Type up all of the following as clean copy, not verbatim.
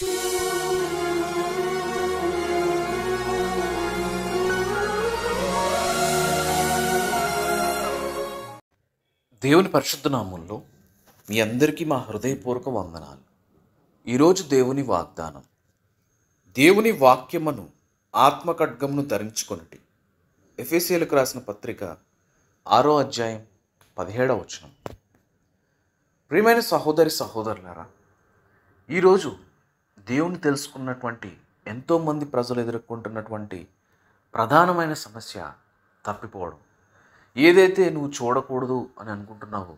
దేవుని పరిశుద్ధ నామంలో మీ అందరికీ మా హృదయపూర్వక వందనాలు. ఈరోజు దేవుని వాగ్దానం, దేవుని వాక్యమును ఆత్మఖడ్గమును ధరించుకొనుటి. ఎఫెసీయులకు రాసిన పత్రిక 6వ అధ్యాయం 17వ వచనం. ప్రియమైన సహోదరి సహోదరులారా, ఈరోజు దేవుని తెలుసుకున్నటువంటి ఎంతోమంది ప్రజలు ఎదుర్కొంటున్నటువంటి ప్రధానమైన సమస్య తప్పిపోవడం. ఏదైతే నువ్వు చూడకూడదు అని అనుకుంటున్నావో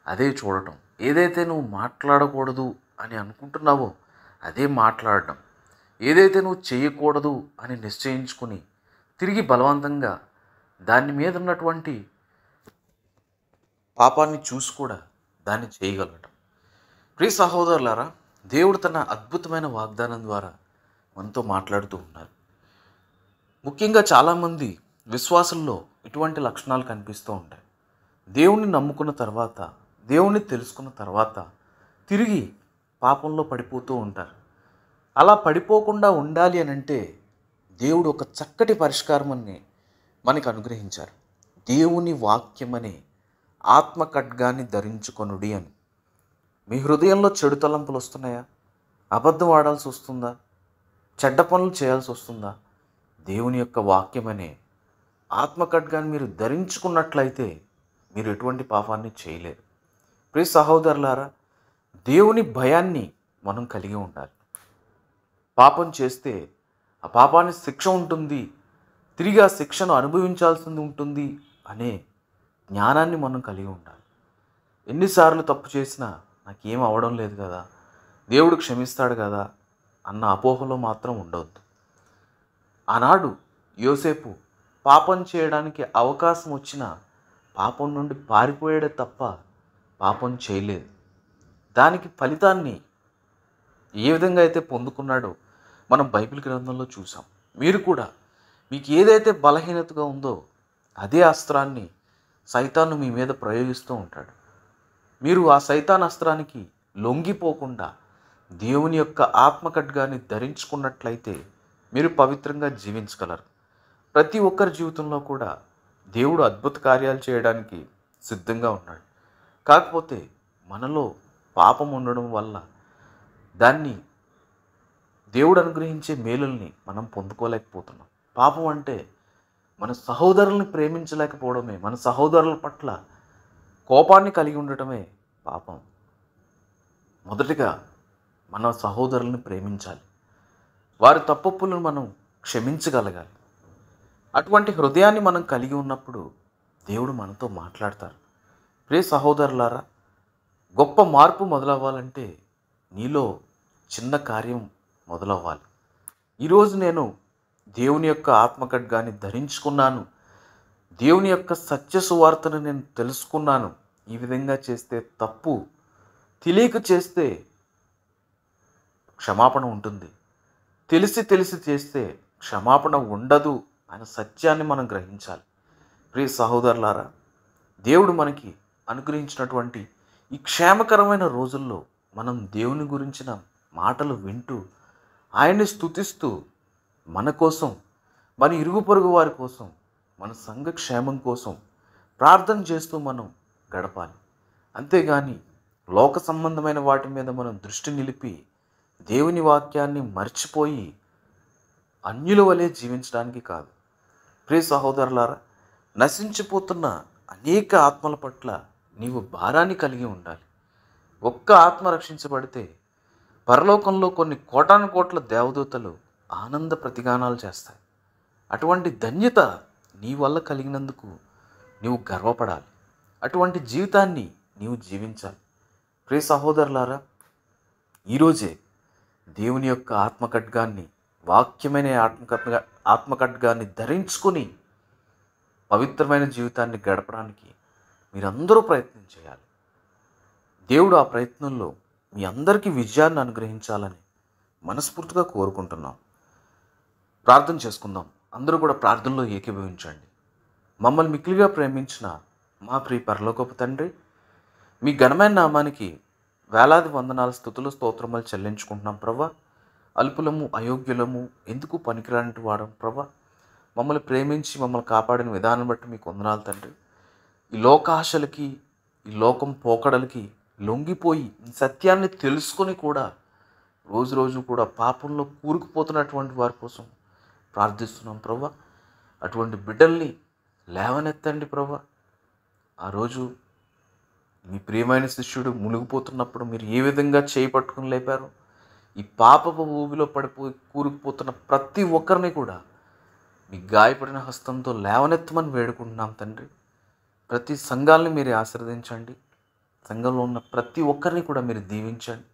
అదే చూడటం, ఏదైతే నువ్వు మాట్లాడకూడదు అని అనుకుంటున్నావో అదే మాట్లాడటం, ఏదైతే నువ్వు చేయకూడదు అని నిశ్చయించుకుని తిరిగి బలవంతంగా దాని మీద ఉన్నటువంటి పాపాన్ని చూసి కూడా దాన్ని చేయగలగటం. ప్రియ సహోదరులారా, దేవుడు తన అద్భుతమైన వాగ్దానం ద్వారా మనతో మాట్లాడుతూ ఉన్నారు. ముఖ్యంగా చాలామంది విశ్వాసంలో ఇటువంటి లక్షణాలు కనిపిస్తూ ఉంటాయి. దేవుణ్ణి నమ్ముకున్న తర్వాత, దేవుణ్ణి తెలుసుకున్న తర్వాత తిరిగి పాపంలో పడిపోతూ ఉంటారు. అలా పడిపోకుండా ఉండాలి అని అంటే దేవుడు ఒక చక్కటి పరిష్కారాన్ని మనకు అనుగ్రహించారు. దేవుని వాక్యమనే ఆత్మఖడ్గాన్ని ధరించుకొనుడి అని. మీ హృదయంలో చెడు తలంపులు వస్తున్నాయా? అబద్ధం ఆడాల్సి వస్తుందా? చెడ్డ పనులు చేయాల్సి వస్తుందా? దేవుని యొక్క వాక్యమనే ఆత్మఖడ్గాన్ని మీరు ధరించుకున్నట్లయితే మీరు ఎటువంటి పాపాన్ని చేయలేరు. ప్రియ సహోదరులారా, దేవుని భయాన్ని మనం కలిగి ఉండాలి. పాపం చేస్తే ఆ పాపానికి శిక్ష ఉంటుంది, తిరిగి ఆ శిక్షను అనుభవించాల్సి ఉంటుంది అనే జ్ఞానాన్ని మనం కలిగి ఉండాలి. ఎన్నిసార్లు తప్పు చేసినా నాకేం అవడం లేదు కదా, దేవుడు క్షమిస్తాడు కదా అన్న అపోహలో మాత్రం ఉండవద్దు. ఆనాడు యోసేపు పాపం చేయడానికి అవకాశం వచ్చినా పాపం నుండి పారిపోయాడే తప్ప పాపం చేయలేదు. దానికి ఫలితాన్ని ఏ విధంగా అయితే పొందుకున్నాడో మనం బైబిల్ గ్రంథంలో చూసాం. మీరు కూడా మీకు ఏదైతే బలహీనతగా ఉందో అదే అస్త్రాన్ని సైతాను మీ మీద ప్రయోగిస్తూ ఉంటాడు. మీరు ఆ సైతాన్ అస్త్రానికి లొంగిపోకుండా దేవుని యొక్క ఆత్మఖడ్గాన్ని ధరించుకున్నట్లయితే మీరు పవిత్రంగా జీవించగలరు. ప్రతి ఒక్కరి జీవితంలో కూడా దేవుడు అద్భుత కార్యాలు చేయడానికి సిద్ధంగా ఉన్నాడు. కాకపోతే మనలో పాపం ఉండడం వల్ల దాన్ని దేవుడు అనుగ్రహించే మేలుల్ని మనం పొందుకోలేకపోతున్నాం. పాపం అంటే మన సహోదరుల్ని ప్రేమించలేకపోవడమే, మన సహోదరుల పట్ల కోపాన్ని కలిగి ఉండటమే పాపం. మొదటిగా మన సహోదరుల్ని ప్రేమించాలి, వారి తప్పులను మనం క్షమించగలగాలి. అటువంటి హృదయాన్ని మనం కలిగి ఉన్నప్పుడు దేవుడు మనతో మాట్లాడతారు. ప్రియ సహోదరులారా, గొప్ప మార్పు మొదలవ్వాలంటే నీలో చిన్న కార్యం మొదలవ్వాలి. ఈరోజు నేను దేవుని యొక్క ఆత్మఖడ్గాన్ని ధరించుకున్నాను, దేవుని యొక్క సత్య సువార్తను నేను తెలుసుకున్నాను. ఈ విధంగా చేస్తే తప్పు, తెలియక చేస్తే క్షమాపణ ఉంటుంది, తెలిసి చేస్తే క్షమాపణ ఉండదు అనే సత్యాన్ని మనం గ్రహించాలి. ప్రియ సహోదరులారా, దేవుడు మనకి అనుగ్రహించినటువంటి ఈ క్షేమకరమైన రోజుల్లో మనం దేవుని గురించిన మాటలు వింటూ ఆయన్ని స్తుతిస్తూ మన కోసం, మన ఇరుగు పొరుగు వారి కోసం, మన సంఘ క్షేమం కోసం ప్రార్థన చేస్తూ మనం గడపాలి. అంతేగాని లోక సంబంధమైన వాటి మీద మనం దృష్టి నిలిపి దేవుని వాక్యాన్ని మర్చిపోయి అన్యుల వలె జీవించడానికి కాదు. ప్రియ సహోదరులారా, నశించిపోతున్న అనేక ఆత్మల పట్ల నీవు భారాన్ని కలిగి ఉండాలి. ఒక్క ఆత్మ రక్షించబడితే పరలోకంలో కొన్ని కోటాను కోట్ల దేవదూతలు ఆనంద ప్రతిగానాలు చేస్తాయి. అటువంటి ధన్యత నీ వల్ల కలిగినందుకు నీవు గర్వపడాలి. అటువంటి జీవితాన్ని నీవు జీవించాలి. ప్రియ సహోదరులారా, ఈరోజే దేవుని యొక్క ఆత్మఖడ్గాన్ని, వాక్యమైన ఆత్మఖడ్గాన్ని ధరించుకొని పవిత్రమైన జీవితాన్ని గడపడానికి మీరందరూ ప్రయత్నం చేయాలి. దేవుడు ఆ ప్రయత్నంలో మీ అందరికీ విజయాన్ని అనుగ్రహించాలని మనస్ఫూర్తిగా కోరుకుంటున్నాం. ప్రార్థన చేసుకుందాం. అందరూ కూడా ప్రార్థనలో ఏకీభవించండి. మమ్మల్ని మిక్కిలిగా ప్రేమించిన మా ప్రియ పరలోకపు తండ్రి, మీ ఘనమైన నామానికి వేలాది వందనాలు, స్తుతులు, స్తోత్రములు చెల్లించుకుంటున్నాం. ప్రభువా, అల్పులము, అయోగ్యులము, ఎందుకు పనికిరాని వాడం ప్రభా. మమ్మల్ని ప్రేమించి మమ్మల్ని కాపాడిన విధానం బట్టి మీకు వందనాలు తండ్రి. ఈ లోకాశలకి, ఈ లోకం పోకడలకి లొంగిపోయి ఈ సత్యాన్ని తెలుసుకొని కూడా రోజు రోజు కూడా పాపంలో కూరుకుపోతున్నటువంటి వారి కోసం ప్రార్థిస్తున్నాం ప్రభా. అటువంటి బిడ్డల్ని లేవనెత్తండి ప్రభా. ఆ రోజు మీ ప్రియమైన శిష్యుడు మునిగిపోతున్నప్పుడు మీరు ఏ విధంగా చేపట్టుకుని లేపారు, ఈ పాపపు ఊబిలో పడిపోయి కూరుకుపోతున్న ప్రతి ఒక్కరిని కూడా మీ గాయపడిన హస్తంతో లేవనెత్తమని వేడుకుంటున్నాం తండ్రి. ప్రతి సంఘాలని మీరు ఆశీర్వదించండి. సంఘంలో ఉన్న ప్రతి ఒక్కరిని కూడా మీరు దీవించండి.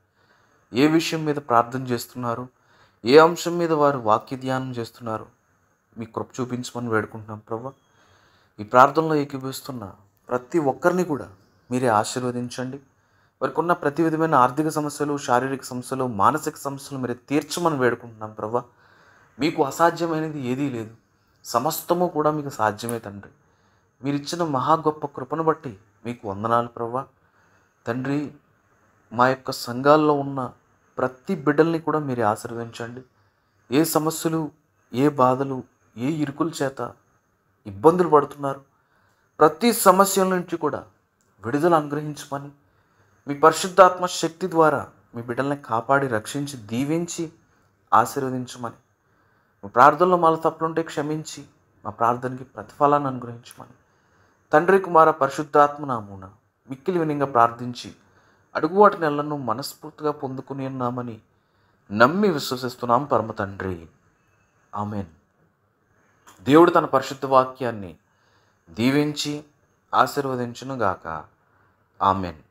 ఏ విషయం మీద ప్రార్థన చేస్తున్నారు, ఏ అంశం మీద వారు వాక్య ధ్యానం చేస్తున్నారు, మీ కృప చూపించమని వేడుకుంటున్నాం ప్రభా. ఈ ప్రార్థనలో ఏకీభవిస్తున్న ప్రతి ఒక్కరిని కూడా మీరే ఆశీర్వదించండి. వారికి ఉన్న ప్రతి విధమైన ఆర్థిక సమస్యలు, శారీరక సమస్యలు, మానసిక సమస్యలు మీరు తీర్చమని వేడుకుంటున్నాం ప్రభా. మీకు అసాధ్యమైనది ఏదీ లేదు, సమస్తము కూడా మీకు సాధ్యమే తండ్రి. మీరు ఇచ్చిన మహా గొప్ప కృపను బట్టి మీకు వందనాలు ప్రభా. తండ్రి, మా యొక్క సంఘాల్లో ఉన్న ప్రతి బిడ్డల్ని కూడా మీరు ఆశీర్వదించండి. ఏ సమస్యలు, ఏ బాధలు, ఏ ఇరుకుల చేత ఇబ్బందులు పడుతున్నారు, ప్రతి సమస్యల నుంచి కూడా విడుదల అనుగ్రహించమని, మీ పరిశుద్ధాత్మ శక్తి ద్వారా మీ బిడ్డల్ని కాపాడి రక్షించి దీవించి ఆశీర్వదించమని, మా ప్రార్థనలో మాలో తప్పులుంటే క్షమించి మా ప్రార్థనకి ప్రతిఫలాన్ని అనుగ్రహించమని తండ్రి, కుమార, పరిశుద్ధాత్మ నామమున మిక్కిలి వినంగా ప్రార్థించి అడుగు వాటి నెలను మనస్ఫూర్తిగా పొందుకుని ఉన్నామని నమ్మి విశ్వసిస్తున్నాం పరమ తండ్రి. ఆమెన్. దేవుడు తన పరిశుద్ధ వాక్యాన్ని దీవించి ఆశీర్వదించును గాక. ఆమెన్.